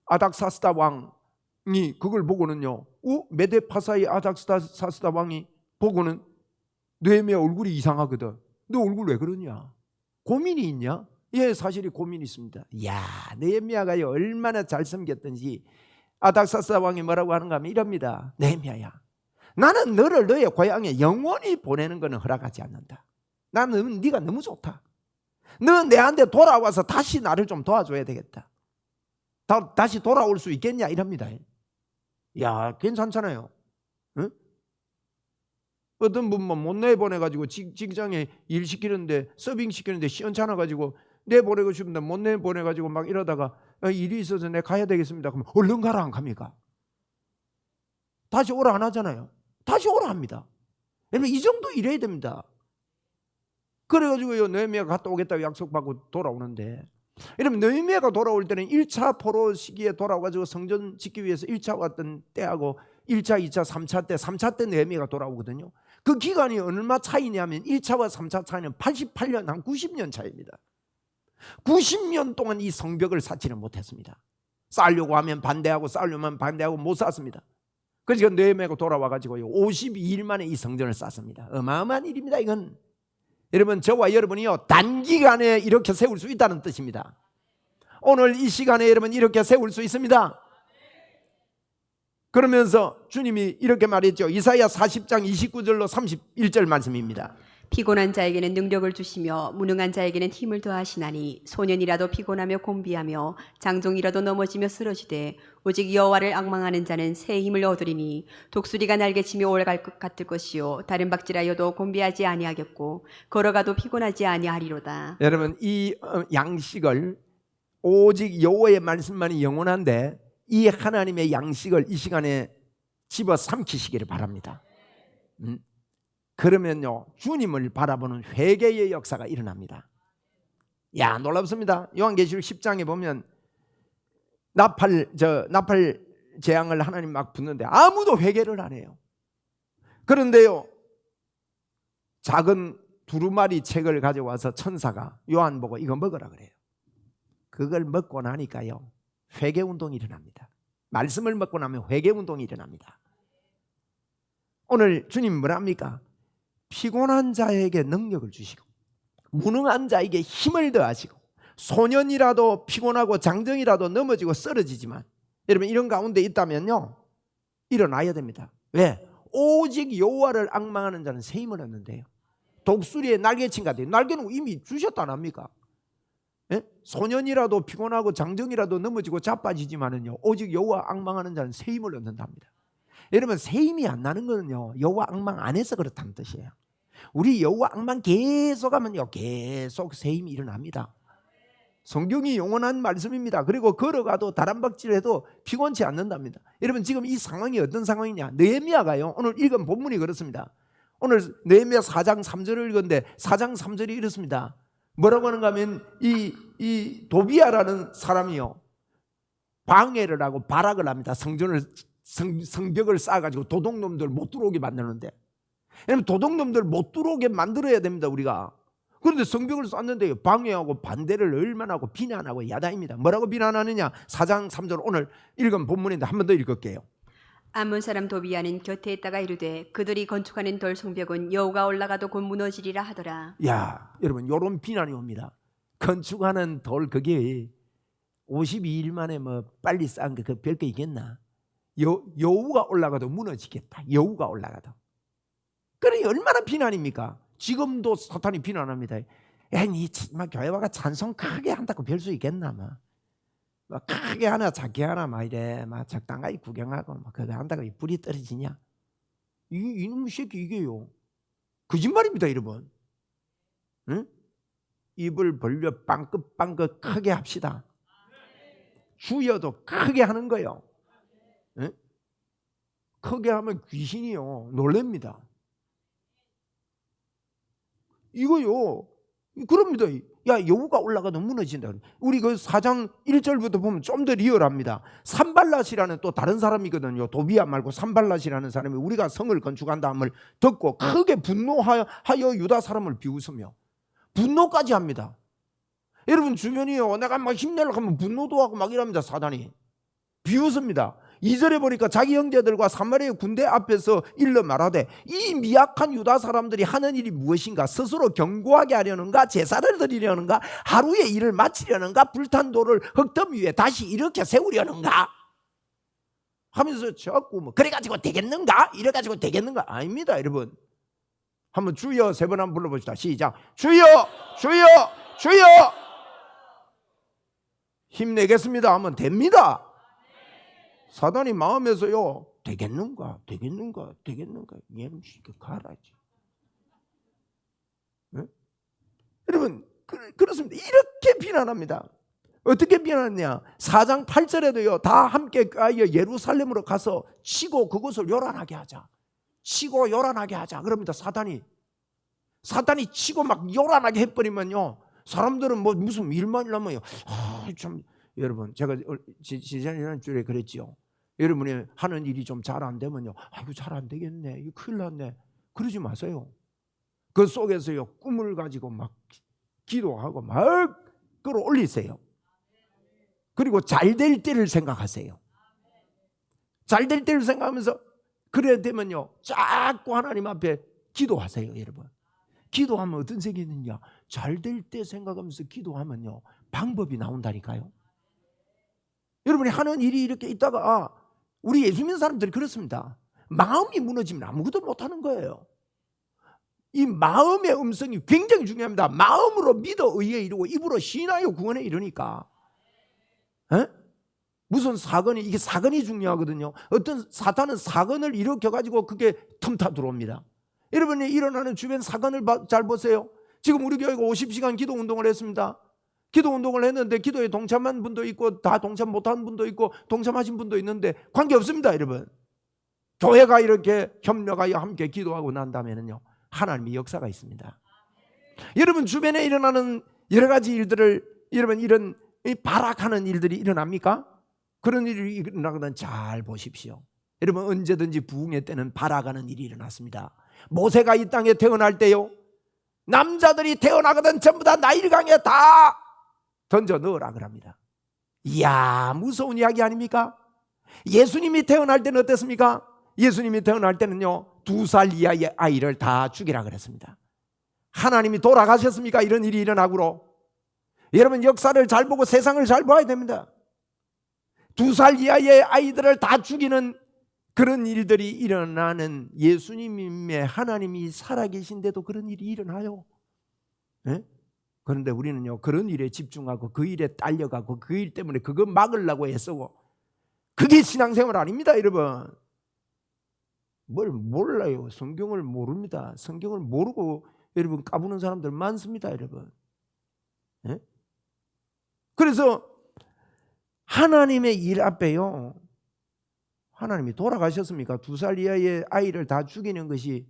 아닥사스다 왕이 그걸 보고는요, 메데파사의 아닥사스다 왕이 보고는 느헤미야 얼굴이 이상하거든. 너 얼굴 왜 그러냐? 고민이 있냐? 예, 사실이 고민이 있습니다. 이야, 느헤미야가요 얼마나 잘 섬겼던지 아닥사스다 왕이 뭐라고 하는가 하면 이럽니다. 느헤미야야, 나는 너를 너의 고향에 영원히 보내는 것은 허락하지 않는다. 나는 네가 너무 좋다. 너 내한테 돌아와서 다시 나를 좀 도와줘야 되겠다. 다시 돌아올 수 있겠냐 이럽니다. 야, 괜찮잖아요. 응? 어떤 분만 못 내보내가지고 직장에 일 시키는데, 서빙 시키는데 시원찮아가지고 내보내고 싶은데 못 내보내가지고 막 이러다가 일이 있어서 내가 가야 되겠습니다. 그러면 얼른 가라 안 갑니까? 다시 오라 안 하잖아요. 다시 오라 합니다. 여러분, 이 정도 이래야 됩니다. 그래가지고 느헤미야가 갔다 오겠다고 약속받고 돌아오는데, 여러분, 느헤미야가 돌아올 때는 1차 포로 시기에 돌아와가지고 성전 짓기 위해서 1차 왔던 때하고 1차, 2차, 3차 때, 3차 때 느헤미야가 돌아오거든요. 그 기간이 얼마 차이냐면 1차와 3차 차이는 88년, 한 90년 차이입니다. 90년 동안 이 성벽을 쌓지는 못했습니다. 쌓으려고 하면 반대하고 쌓으려면 반대하고 못 쌓습니다. 그러니까 느헤미야가 돌아와가지고요 52일 만에 이 성전을 쌓습니다. 어마어마한 일입니다. 이건 여러분, 저와 여러분이요 단기간에 이렇게 세울 수 있다는 뜻입니다. 오늘 이 시간에 여러분 이렇게 세울 수 있습니다. 그러면서 주님이 이렇게 말했죠. 이사야 40장 29절로 31절 말씀입니다. 피곤한 자에게는 능력을 주시며 무능한 자에게는 힘을 더하시나니, 소년이라도 피곤하며 곤비하며 장종이라도 넘어지며 쓰러지되 오직 여호와를 앙망하는 자는 새 힘을 얻으리니, 독수리가 날개치며 올갈 것 같을 것이요 다른 박질하여도 곤비하지 아니하겠고 걸어가도 피곤하지 아니하리로다. 여러분, 이 양식을, 오직 여호와의 말씀만이 영원한데 이 하나님의 양식을 이 시간에 집어 삼키시기를 바랍니다. 그러면요 주님을 바라보는 회개의 역사가 일어납니다. 야, 놀랍습니다. 요한계시록 10장에 보면 나팔 재앙을 하나님 막 붓는데 아무도 회개를 안 해요. 그런데요 작은 두루마리 책을 가져와서 천사가 요한 보고 이거 먹으라 그래요. 그걸 먹고 나니까요 회개 운동이 일어납니다. 말씀을 먹고 나면 회개 운동이 일어납니다. 오늘 주님 뭐라 합니까? 피곤한 자에게 능력을 주시고 무능한 자에게 힘을 더하시고, 소년이라도 피곤하고 장정이라도 넘어지고 쓰러지지만 여러분 이런 가운데 있다면요 일어나야 됩니다. 왜? 오직 여호와를 앙망하는 자는 새 힘을 얻는데요. 독수리의 날개친 같아요. 날개는 이미 주셨다 안 합니까? 예? 소년이라도 피곤하고 장정이라도 넘어지고 자빠지지만은요 오직 여호와 앙망하는 자는 새 힘을 얻는답니다. 여러분, 새 힘이 안 나는 거는요 여호와 앙망 안 해서 그렇다는 뜻이에요. 우리 여호와 앙망 계속하면요 계속 새 힘이 일어납니다. 성경이 영원한 말씀입니다. 그리고 걸어가도 다람박질해도 피곤치 않는답니다. 여러분, 지금 이 상황이 어떤 상황이냐? 느헤미야가요 오늘 읽은 본문이 그렇습니다. 오늘 느헤미야 4장 3절을 읽었는데 4장 3절이 이렇습니다. 뭐라고 하는가 하면 이 도비야라는 사람이요 방해를 하고 발악을 합니다. 성벽을 쌓아가지고 도둑놈들 못 들어오게 만드는데, 왜냐면 도둑놈들 못 들어오게 만들어야 됩니다, 우리가. 그런데 성벽을 쌓는데 방해하고 반대를 얼마나 하고 비난하고 야단입니다. 뭐라고 비난하느냐? 4장 3절 오늘 읽은 본문인데 한 번 더 읽을게요. 암몬 사람 도비야는 곁에 있다가 이르되 그들이 건축하는 돌 성벽은 여호가 올라가도 곧 무너지리라 하더라. 야, 여러분, 요런 비난이 옵니다. 건축하는 돌 그게 52일 만에 뭐 빨리 쌓은 게 그 별거 있겠나? 여우가 올라가도 무너지겠다. 여우가 올라가도. 그래 얼마나 비난입니까? 지금도 사탄이 비난합니다. 야, 니 교회와가 찬송 크게 한다고 별 수 있겠나? 뭐 크게 하나 작게 하나 막 이래 막 적당하게 구경하고 막 그거 한다고 불이 떨어지냐? 이놈의 새끼 이게요. 거짓말입니다, 여러분. 응? 입을 벌려 빵긋빵긋 크게 합시다. 주여도 크게 하는 거요. 응? 크게 하면 귀신이요 놀랍니다. 이거요. 그럽니다. 야, 여우가 올라가도 무너진다. 우리 그 4장 1절부터 보면 좀 더 리얼합니다. 산발랏이라는 또 다른 사람이거든요. 도비야 말고 산발랏이라는 사람이 우리가 성을 건축한다함을 듣고 크게 분노하여 유다 사람을 비웃으며 분노까지 합니다. 여러분 주변이요, 내가 막 힘내려고 하면 분노도 하고 막 이랍니다. 사단이 비웃습니다. 2절에 보니까 자기 형제들과 사마리아 군대 앞에서 일러 말하되 이 미약한 유다 사람들이 하는 일이 무엇인가? 스스로 견고하게 하려는가? 제사를 드리려는가? 하루의 일을 마치려는가? 불탄 돌을 흙덤 위에 다시 이렇게 세우려는가? 하면서 자꾸 뭐 그래가지고 되겠는가? 이래가지고 되겠는가? 아닙니다, 여러분. 한번 주여 세 번 한번 불러봅시다. 시작. 주여, 주여, 주여. 힘내겠습니다 하면 됩니다. 사단이 마음에서요, 되겠는가, 되겠는가, 되겠는가, 얘는 쉽게 가라지. 네? 여러분, 그렇습니다. 이렇게 비난합니다. 어떻게 비난하냐? 4장 8절에도요, 다 함께 예루살렘으로 가서 치고 그것을 요란하게 하자. 치고 요란하게 하자. 그럽니다. 사단이 치고 막 요란하게 해버리면요, 사람들은 뭐 무슨 일만 일하면요, 참, 여러분, 제가 지난 주에 그랬지요. 여러분이 하는 일이 좀 잘 안 되면요, 아이고 잘 안 되겠네, 이거 큰일 났네, 그러지 마세요. 그 속에서요, 꿈을 가지고 막 기도하고 막 끌어올리세요. 그리고 잘 될 때를 생각하세요. 잘 될 때를 생각하면서 그래야 되면요, 자꾸 하나님 앞에 기도하세요. 여러분, 기도하면 어떤 색이 있느냐? 잘 될 때 생각하면서 기도하면요, 방법이 나온다니까요. 여러분이 하는 일이 이렇게 있다가 우리 예수 믿는 사람들이 그렇습니다. 마음이 무너지면 아무것도 못하는 거예요. 이 마음의 음성이 굉장히 중요합니다. 마음으로 믿어 의에 이르고 입으로 신하여 구원에 이르니까. 에? 무슨 사건이, 이게 사건이 중요하거든요. 어떤 사탄은 사건을 일으켜가지고 그게 틈타 들어옵니다. 여러분이 일어나는 주변 사건을 잘 보세요. 지금 우리 교회가 50시간 기도 운동을 했습니다. 기도 운동을 했는데 기도에 동참한 분도 있고 다 동참 못한 분도 있고 동참하신 분도 있는데 관계없습니다, 여러분. 교회가 이렇게 협력하여 함께 기도하고 난 다음에는요, 하나님의 역사가 있습니다. 여러분 주변에 일어나는 여러 가지 일들을, 여러분 이런 발악하는 일들이 일어납니까? 그런 일이 일어나거든 잘 보십시오. 여러분 언제든지 부흥의 때는 발악하는 일이 일어났습니다. 모세가 이 땅에 태어날 때요, 남자들이 태어나거든 전부 다 나일강에 다 던져 넣으라 그럽니다. 이야, 무서운 이야기 아닙니까? 예수님이 태어날 때는 어땠습니까? 예수님이 태어날 때는요, 2살 이하의 아이를 다 죽이라 그랬습니다. 하나님이 돌아가셨습니까? 이런 일이 일어나고로. 여러분 역사를 잘 보고 세상을 잘 봐야 됩니다. 2살 이하의 아이들을 다 죽이는 그런 일들이 일어나는, 예수님의 하나님이 살아계신데도 그런 일이 일어나요. 네? 그런데 우리는요, 그런 일에 집중하고 그 일에 딸려가고 그 일 때문에 그거 막으려고 애쓰고, 그게 신앙생활 아닙니다, 여러분. 뭘 몰라요. 성경을 모릅니다. 성경을 모르고 여러분 까부는 사람들 많습니다, 여러분. 네? 그래서 하나님의 일 앞에요, 하나님이 돌아가셨습니까? 2살 이하의 아이를 다 죽이는 것이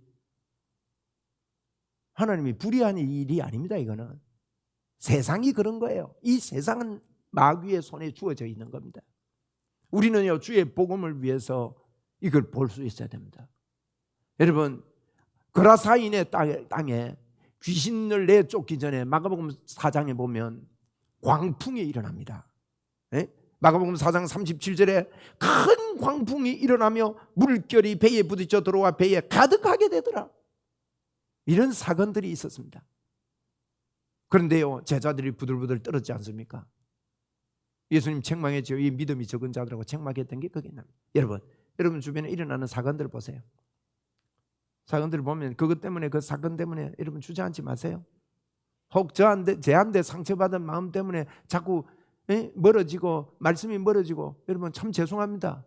하나님이 불의한 일이 아닙니다. 이거는 세상이 그런 거예요. 이 세상은 마귀의 손에 주어져 있는 겁니다. 우리는요 주의 복음을 위해서 이걸 볼 수 있어야 됩니다. 여러분 그라사인의 땅에 귀신을 내쫓기 전에 마가복음 4장에 보면 광풍이 일어납니다. 예? 마가복음 4장 37절에 큰 광풍이 일어나며 물결이 배에 부딪혀 들어와 배에 가득하게 되더라. 이런 사건들이 있었습니다. 그런데요 제자들이 부들부들 떨었지 않습니까? 예수님 책망했죠. 이 믿음이 적은 자들하고 책망했던 게 그게 납니다. 여러분 주변에 일어나는 사건들 보세요. 사건들을 보면 그것 때문에 그 사건 때문에 여러분 주저앉지 마세요. 혹 제한테 상처받은 마음 때문에 자꾸 멀어지고 말씀이 멀어지고 여러분 참 죄송합니다.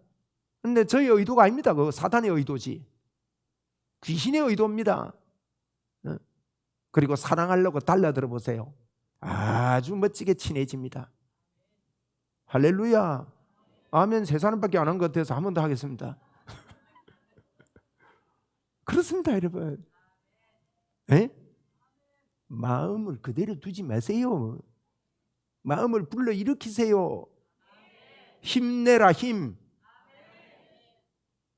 그런데 저희 의도가 아닙니다. 그거 사탄의 의도지. 귀신의 의도입니다. 그리고 사랑하려고 달라들어 보세요. 아주 멋지게 친해집니다. 할렐루야. 아멘. 3사람밖에 안 한 것 같아서 한 번 더 하겠습니다. 그렇습니다 여러분. 에? 마음을 그대로 두지 마세요. 마음을 불러일으키세요. 힘내라 힘.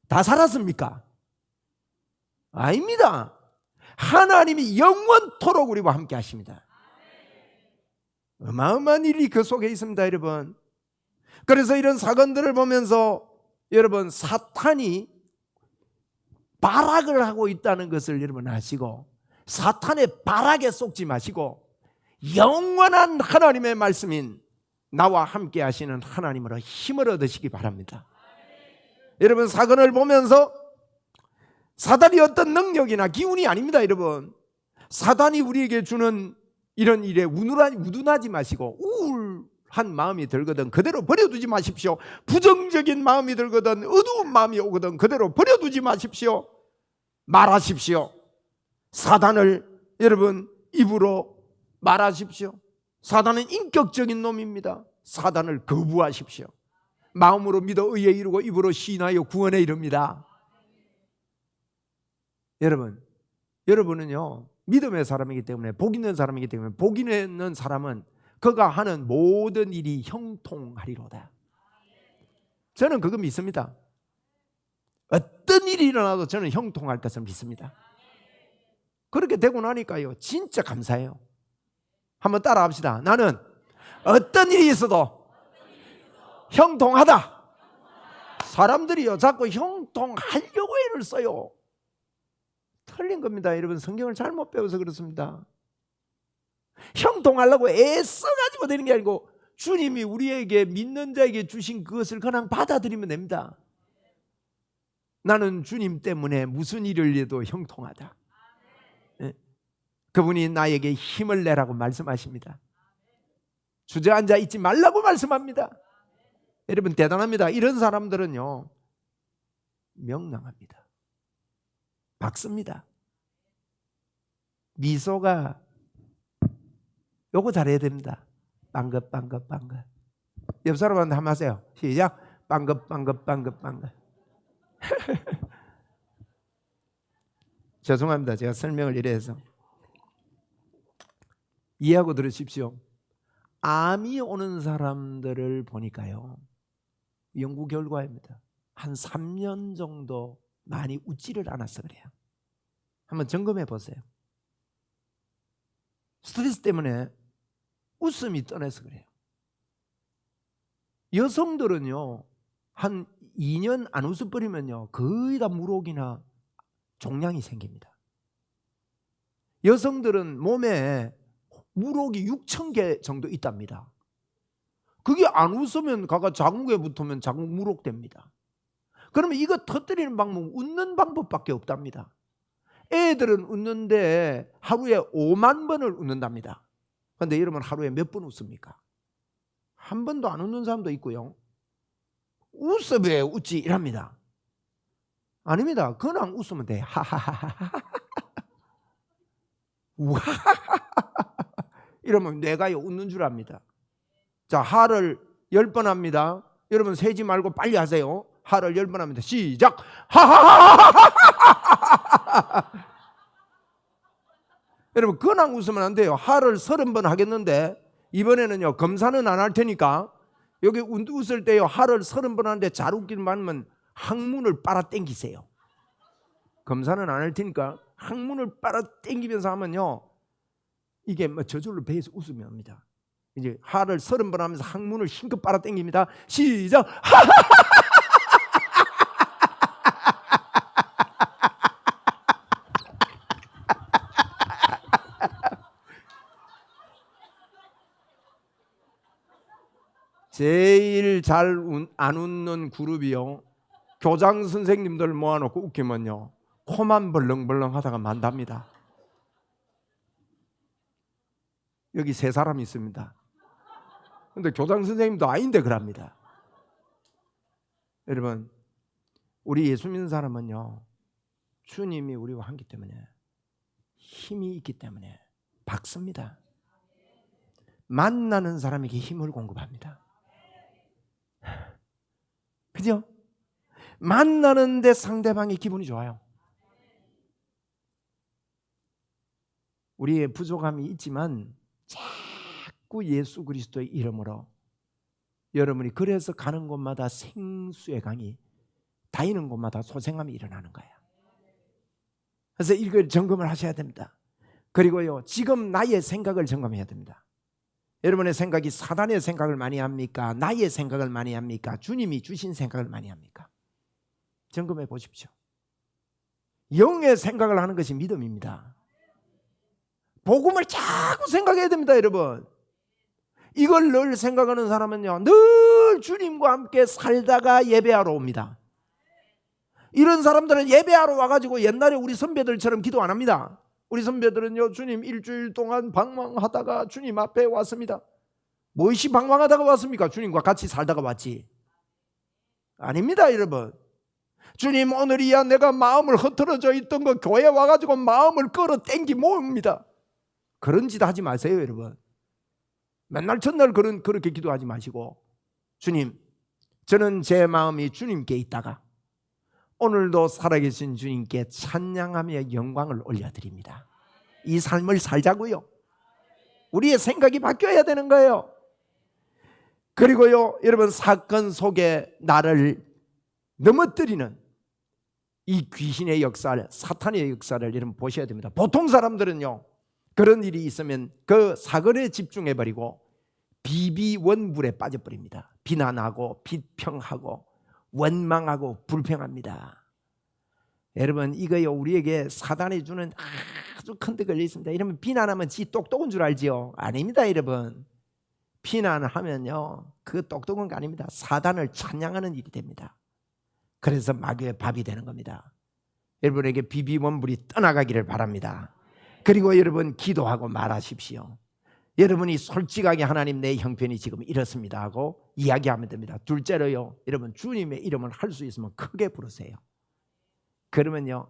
다 살았습니까? 아닙니다. 하나님이 영원토록 우리와 함께 하십니다. 어마어마한 일이 그 속에 있습니다 여러분. 그래서 이런 사건들을 보면서 여러분 사탄이 발악을 하고 있다는 것을 여러분 아시고 사탄의 발악에 속지 마시고 영원한 하나님의 말씀인 나와 함께 하시는 하나님으로 힘을 얻으시기 바랍니다. 여러분 사건을 보면서 사단이 어떤 능력이나 기운이 아닙니다 여러분. 사단이 우리에게 주는 이런 일에 우둔하지 마시고 우울한 마음이 들거든 그대로 버려두지 마십시오. 부정적인 마음이 들거든 어두운 마음이 오거든 그대로 버려두지 마십시오. 말하십시오. 사단을 여러분 입으로 말하십시오. 사단은 인격적인 놈입니다. 사단을 거부하십시오. 마음으로 믿어 의에 이르고 입으로 시인하여 구원에 이릅니다. 여러분은요 믿음의 사람이기 때문에 복 있는 사람이기 때문에 복 있는 사람은 그가 하는 모든 일이 형통하리로다. 저는 그거 믿습니다. 어떤 일이 일어나도 저는 형통할 것을 믿습니다. 그렇게 되고 나니까요 진짜 감사해요. 한번 따라 합시다. 나는 어떤 일이 있어도 형통하다. 사람들이요 자꾸 형통하려고 애를 써요. 틀린 겁니다 여러분. 성경을 잘못 배워서 그렇습니다. 형통하려고 애써가지고 되는 게 아니고 주님이 우리에게 믿는 자에게 주신 그것을 그냥 받아들이면 됩니다. 나는 주님 때문에 무슨 일을 해도 형통하다. 그분이 나에게 힘을 내라고 말씀하십니다. 주저앉아 있지 말라고 말씀합니다. 여러분 대단합니다. 이런 사람들은요 명랑합니다. 박습니다. 미소가 요거 잘해야 됩니다. 빵긋. 옆 사람한테 한번 하세요. 시작. 빵긋. 죄송합니다. 제가 설명을 이래 해서. 이해하고 들으십시오. 암이 오는 사람들을 보니까요 연구 결과입니다. 한 3년 정도 많이 웃지를 않았어 그래요. 한번 점검해 보세요. 스트레스 때문에 웃음이 떠나서 그래요. 여성들은요 한 2년 안 웃어버리면요 거의 다 물혹이나 종양이 생깁니다. 여성들은 몸에 물혹이 6,000개 정도 있답니다. 그게 안 웃으면 가가 자궁에 붙으면 자궁 물혹됩니다. 그러면 이거 터뜨리는 방법은 웃는 방법밖에 없답니다. 애들은 웃는데 하루에 5만 번을 웃는답니다. 그런데 여러분 하루에 몇 번 웃습니까? 한 번도 안 웃는 사람도 있고요. 웃어 왜 웃지 이랍니다. 아닙니다. 그냥 웃으면 돼. 하하하하. 이러면 뇌가 웃는 줄 압니다. 자, 하를 10번 합니다. 여러분 세지 말고 빨리 하세요. 하를 10번 합니다. 시작. 하하하하. 여러분 그냥 웃으면 안 돼요. 하를 30번 하겠는데 이번에는요 검사는 안 할 테니까 여기 웃을 때요, 하를 30번 하는데 잘 웃기는 많으면 항문을 빨아 당기세요. 검사는 안 할 테니까 항문을 빨아 당기면서 하면요, 이게 뭐 저절로 배에서 웃으면 합니다. 이제 하를 30번 하면서 항문을 힘껏 빨아 당깁니다. 시작. 제일 잘 안 웃는 그룹이요, 교장 선생님들 모아놓고 웃기면요 코만 벌렁벌렁 하다가 만답니다. 여기 3사람 있습니다. 근데 교장 선생님도 아닌데 그럽니다. 여러분, 우리 예수 믿는 사람은요, 주님이 우리와 함께 때문에, 힘이 있기 때문에 박습니다. 만나는 사람에게 힘을 공급합니다. 그죠? 만나는데 상대방이 기분이 좋아요. 우리의 부족함이 있지만 자꾸 예수 그리스도의 이름으로 여러분이 그래서 가는 곳마다 생수의 강이, 다니는 곳마다 소생함이 일어나는 거예요. 그래서 이걸 점검을 하셔야 됩니다. 그리고요, 지금 나의 생각을 점검해야 됩니다. 여러분의 생각이 사단의 생각을 많이 합니까? 나의 생각을 많이 합니까? 주님이 주신 생각을 많이 합니까? 점검해 보십시오. 영의 생각을 하는 것이 믿음입니다. 복음을 자꾸 생각해야 됩니다, 여러분. 이걸 늘 생각하는 사람은요, 늘 주님과 함께 살다가 예배하러 옵니다. 이런 사람들은 예배하러 와가지고 옛날에 우리 선배들처럼 기도 안 합니다. 우리 선배들은요, 주님 일주일 동안 방황하다가 주님 앞에 왔습니다. 무엇이 방황하다가 왔습니까? 주님과 같이 살다가 왔지. 아닙니다, 여러분. 주님, 오늘이야 내가 마음을 흐트러져 있던 거 교회 와가지고 마음을 끌어 땡기 모읍니다. 그런 짓 하지 마세요, 여러분. 맨날 첫날 그렇게 기도하지 마시고, 주님, 저는 제 마음이 주님께 있다가 오늘도 살아계신 주님께 찬양하며 영광을 올려드립니다. 이 삶을 살자고요. 우리의 생각이 바뀌어야 되는 거예요. 그리고요, 여러분, 사건 속에 나를 넘어뜨리는 이 귀신의 역사를, 사탄의 역사를 여러분 보셔야 됩니다. 보통 사람들은요, 그런 일이 있으면 그 사건에 집중해버리고 비비원불에 빠져버립니다. 비난하고 비평하고 원망하고 불평합니다. 여러분, 이거요, 우리에게 사단이 주는 아주 큰 데 걸려 있습니다. 이러면 비난하면 지 똑똑한 줄 알지요? 아닙니다, 여러분. 비난하면요, 그 똑똑한 거 아닙니다. 사단을 찬양하는 일이 됩니다. 그래서 마귀의 밥이 되는 겁니다. 여러분에게 비비원불이 떠나가기를 바랍니다. 그리고 여러분, 기도하고 말하십시오. 여러분이 솔직하게 하나님, 내 형편이 지금 이렇습니다 하고 이야기하면 됩니다. 둘째로요, 여러분, 주님의 이름을 할 수 있으면 크게 부르세요. 그러면요,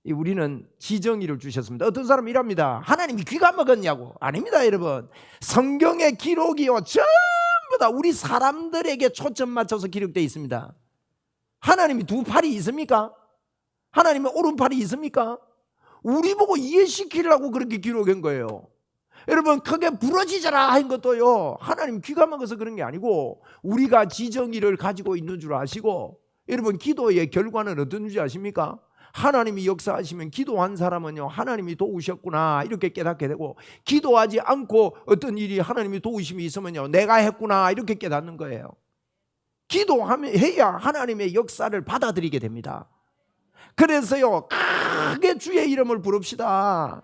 우리는 지정의를 주셨습니다. 어떤 사람이 이랍니다. 하나님이 귀가 먹었냐고. 아닙니다, 여러분. 성경의 기록이요, 전부 다 우리 사람들에게 초점 맞춰서 기록되어 있습니다. 하나님이 두 팔이 있습니까? 하나님의 오른팔이 있습니까? 우리 보고 이해시키려고 그렇게 기록한 거예요. 여러분, 크게 부러지자라 한 것도요, 하나님 귀가 먹어서 그런 게 아니고 우리가 지정의를 가지고 있는 줄 아시고, 여러분, 기도의 결과는 어떤 줄 아십니까? 하나님이 역사하시면 기도한 사람은요, 하나님이 도우셨구나 이렇게 깨닫게 되고, 기도하지 않고 어떤 일이 하나님이 도우심이 있으면요, 내가 했구나 이렇게 깨닫는 거예요. 기도하면 해야 하나님의 역사를 받아들이게 됩니다. 그래서요, 크게 주의 이름을 부릅시다.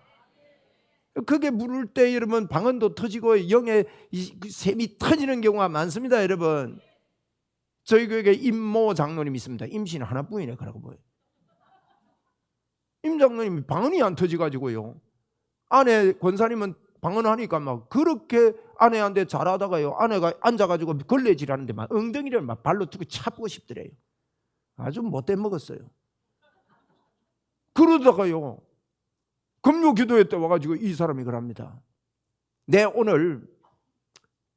그게 부를 때 여러분, 방언도 터지고 영의 샘이 터지는 경우가 많습니다. 여러분, 저희 교회에 임모 장로님이 있습니다. 임신 하나뿐이네 그러고 보여요. 임 장로님이 방언이 안 터지가지고요, 아내 권사님은 방언하니까 막 그렇게 아내한테 잘하다가요, 아내가 앉아가지고 걸레질하는데 막 엉덩이를 막 발로 두고 차고 싶더래요. 아주 못돼 먹었어요. 그러다가요, 금요 기도회 때 와가지고 이 사람이 그럽니다. 내 오늘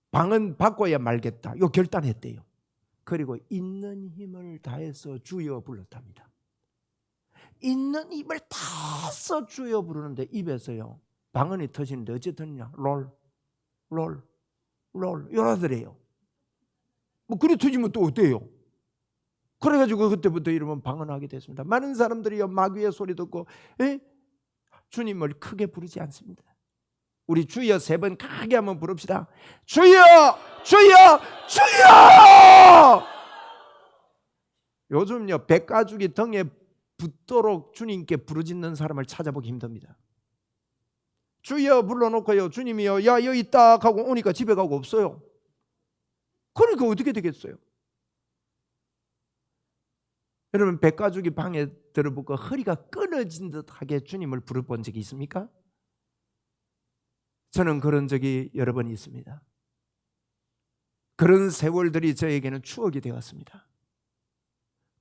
방언 바꿔야 말겠다, 요 결단했대요. 그리고 있는 힘을 다해서 주여 불렀답니다. 있는 힘을 다해서 주여 부르는데 입에서요, 방언이 터지는데 어째 터지냐? 롤 이러더래요. 뭐 그래 두지면 또 어때요? 그래가지고 그때부터 이러면 방언하게 됐습니다. 많은 사람들이 마귀의 소리 듣고 주님을 크게 부르지 않습니다. 우리 주여 3번 크게 한번 부릅시다. 주여 주여 주여. 요즘요 백가죽이 등에 붙도록 주님께 부르짖는 사람을 찾아보기 힘듭니다. 주여 불러놓고요 주님이요 야 여기 있다 하고 오니까 집에 가고 없어요. 그러니까 어떻게 되겠어요? 여러분 백가죽이 방에 들어붙고 허리가 끊어진 듯하게 주님을 부르본 적이 있습니까? 저는 그런 적이 여러 번 있습니다. 그런 세월들이 저에게는 추억이 되었습니다.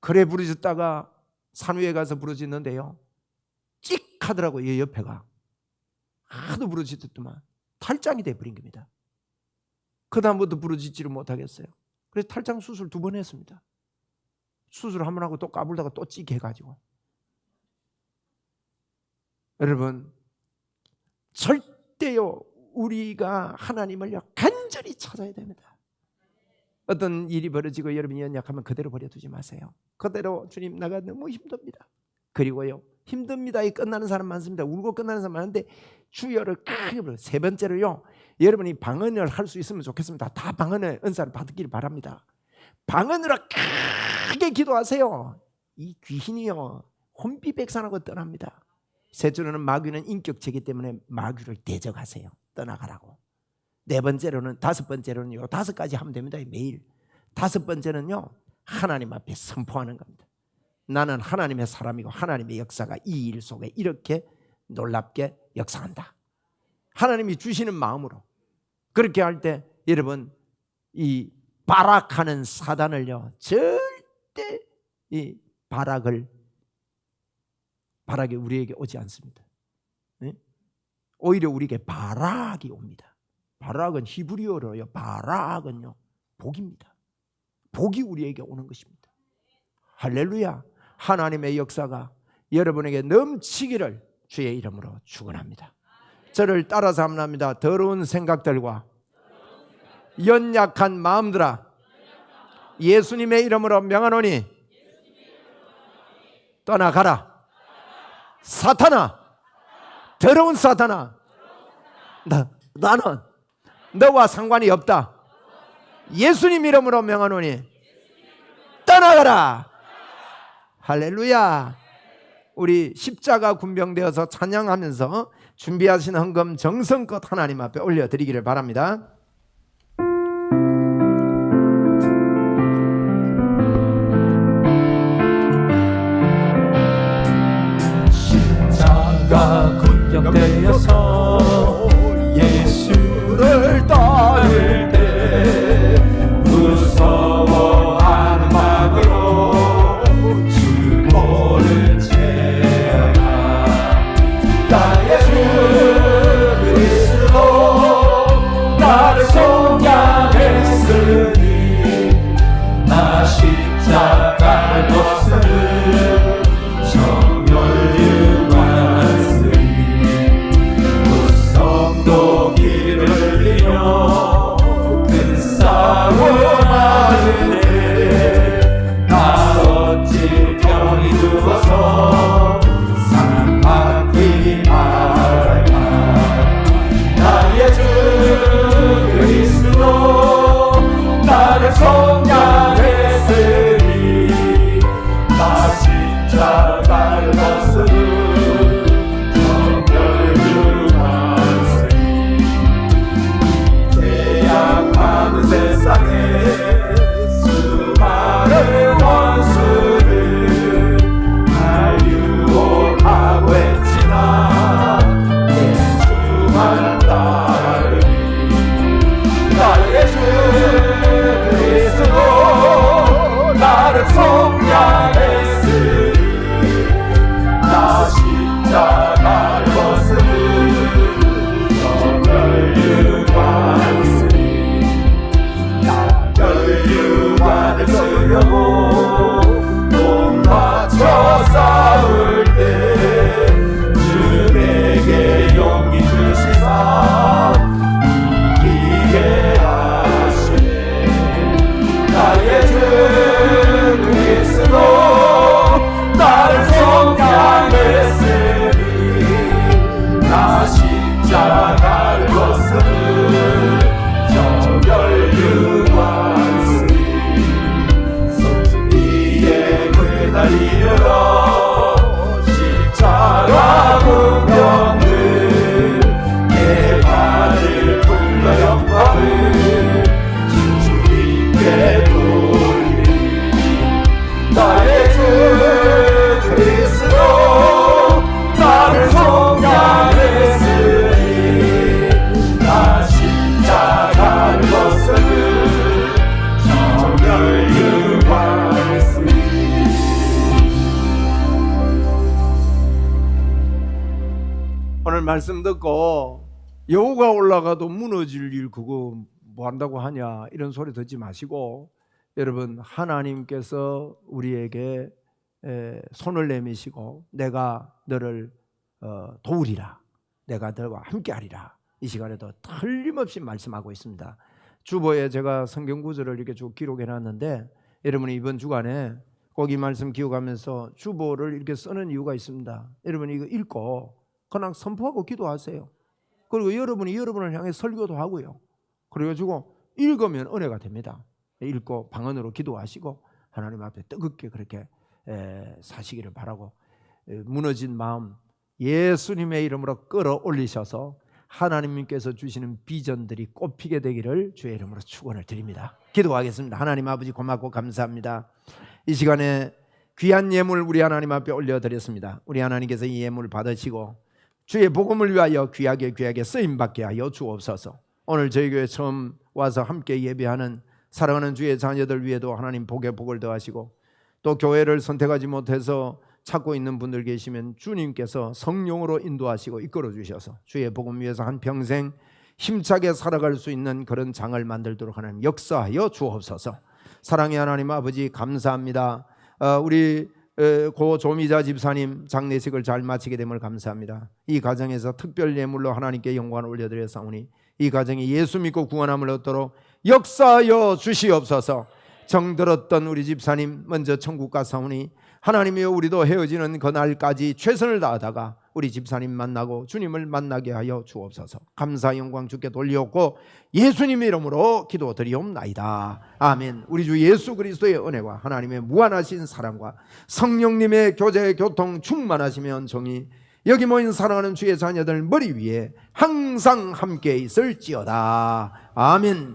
그래 부르짖다가 산 위에 가서 부르짖는데요 찍 하더라고요. 옆에가 하도 부르짖었더만 탈장이 돼버린 겁니다. 그 다음부터 부르짖지를 못하겠어요. 그래서 탈장 수술 2번 했습니다. 수술 한번 하고 또 까불다가 또 찍게 해가지고. 여러분 절대요 우리가 하나님을요 간절히 찾아야 됩니다. 어떤 일이 벌어지고 여러분이 연약하면 그대로 버려두지 마세요. 그대로 주님 나가 너무 힘듭니다. 그리고요 힘듭니다에 끝나는 사람 많습니다. 울고 끝나는 사람 많은데 주여를 크게 불러. 3번째로요 여러분이 방언을 할 수 있으면 좋겠습니다. 다 방언의 은사를 받기를 바랍니다. 방언으로 크게 기도하세요. 이 귀신이요 혼비백산하고 떠납니다. 셋째로는 마귀는 인격체이기 때문에 마귀를 대적하세요. 떠나가라고. 4번째로는 5번째로는요 5가지 하면 됩니다. 매일 5번째는요 하나님 앞에 선포하는 겁니다. 나는 하나님의 사람이고 하나님의 역사가 이 일 속에 이렇게 놀랍게 역사한다. 하나님이 주시는 마음으로 그렇게 할 때 여러분 이 발악하는 사단을요 절대 이 발악이 우리에게 오지 않습니다. 네? 오히려 우리에게 발악이 옵니다. 발악은 히브리어로요 발악은요 복입니다. 복이 우리에게 오는 것입니다. 할렐루야. 하나님의 역사가 여러분에게 넘치기를 주의 이름으로 축원합니다. 저를 따라서 합니다. 더러운 생각들과 연약한 마음들아 예수님의 이름으로 명하노니 떠나가라. 사탄아, 더러운 사탄아, 나는 너와 상관이 없다. 예수님 이름으로 명하노니 떠나가라. 할렐루야. 우리 십자가 군병되어서 찬양하면서 준비하신 헌금 정성껏 하나님 앞에 올려드리기를 바랍니다. 십자가 군병되어서 예수를 따를 때 무서워하는 마음으로 주보를 채라. 나의 주 그리스도 나를 속량했으니 나 십자가를 벗으는 정멸 유관쓰니 말씀 듣고 여우가 올라가도 무너질 일 그거 뭐 한다고 하냐 이런 소리 듣지 마시고, 여러분 하나님께서 우리에게 손을 내미시고 내가 너를 도우리라, 내가 너와 함께하리라, 이 시간에도 틀림없이 말씀하고 있습니다. 주보에 제가 성경 구절을 이렇게 쭉 기록해 놨는데, 여러분이 이번 주간에 꼭 이 말씀 기억하면서 주보를 이렇게 쓰는 이유가 있습니다. 여러분이 이거 읽고 그냥 선포하고 기도하세요. 그리고 여러분이 여러분을 향해 설교도 하고요. 그래가지고 읽으면 은혜가 됩니다. 읽고 방언으로 기도하시고 하나님 앞에 뜨겁게 그렇게 사시기를 바라고, 무너진 마음 예수님의 이름으로 끌어올리셔서 하나님께서 주시는 비전들이 꽃피게 되기를 주의 이름으로 축원을 드립니다. 기도하겠습니다. 하나님 아버지 고맙고 감사합니다. 이 시간에 귀한 예물 우리 하나님 앞에 올려드렸습니다. 우리 하나님께서 이 예물을 받으시고 주의 복음을 위하여 귀하게 쓰임받게 하여 주옵소서. 오늘 저희 교회 처음 와서 함께 예배하는 사랑하는 주의 자녀들 위에도 하나님 복에 복을 더하시고, 또 교회를 선택하지 못해서 찾고 있는 분들 계시면 주님께서 성령으로 인도하시고 이끌어 주셔서 주의 복음 위해서 한평생 힘차게 살아갈 수 있는 그런 장을 만들도록 하나님 역사하여 주옵소서. 사랑의 하나님 아버지 감사합니다. 우리 고 조미자 집사님 장례식을 잘 마치게 됨을 감사합니다. 이 가정에서 특별 예물로 하나님께 영광을 올려드렸사오니 이 가정이 예수 믿고 구원함을 얻도록 역사하여 주시옵소서. 정들었던 우리 집사님 먼저 천국 가사오니 하나님이여 우리도 헤어지는 그날까지 최선을 다하다가 우리 집사님 만나고 주님을 만나게 하여 주옵소서. 감사 영광 주께 돌리옵고 예수님 이름으로 기도드리옵나이다. 아멘. 우리 주 예수 그리스도의 은혜와 하나님의 무한하신 사랑과 성령님의 교제 교통 충만하시며 은총이 여기 모인 사랑하는 주의 자녀들 머리 위에 항상 함께 있을지어다. 아멘.